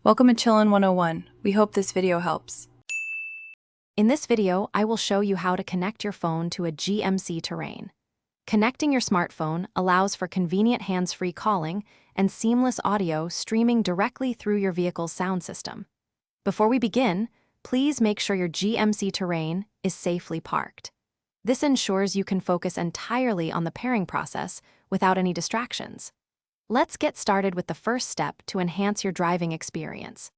Welcome to Chillin' 101. We hope this video helps. In this video, I will show you how to connect your phone to a GMC Terrain. Connecting your smartphone allows for convenient hands-free calling and seamless audio streaming directly through your vehicle's sound system. Before we begin, please make sure your GMC Terrain is safely parked. This ensures you can focus entirely on the pairing process without any distractions. Let's get started with the first step to enhance your driving experience.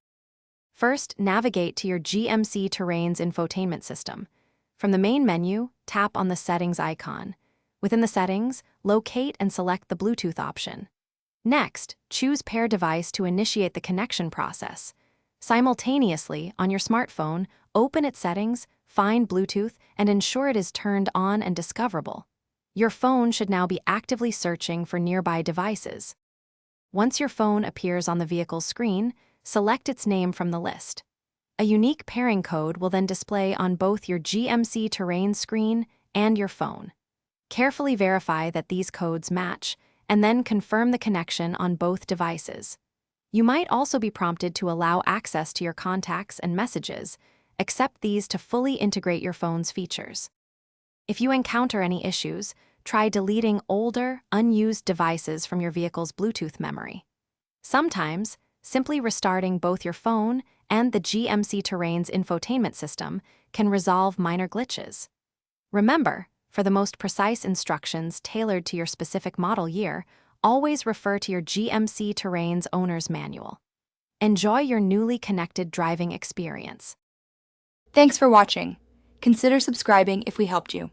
First, navigate to your GMC Terrain's infotainment system. From the main menu, tap on the Settings icon. Within the settings, locate and select the Bluetooth option. Next, choose Pair Device to initiate the connection process. Simultaneously, on your smartphone, open its settings, find Bluetooth, and ensure it is turned on and discoverable. Your phone should now be actively searching for nearby devices. Once your phone appears on the vehicle's screen, select its name from the list. A unique pairing code will then display on both your GMC Terrain screen and your phone. Carefully verify that these codes match, and then confirm the connection on both devices. You might also be prompted to allow access to your contacts and messages. Accept these to fully integrate your phone's features. If you encounter any issues, try deleting older, unused devices from your vehicle's Bluetooth memory. Sometimes, simply restarting both your phone and the GMC Terrain's infotainment system can resolve minor glitches. Remember, for the most precise instructions tailored to your specific model year, always refer to your GMC Terrain's owner's manual. Enjoy your newly connected driving experience. Thanks for watching. Consider subscribing if we helped you.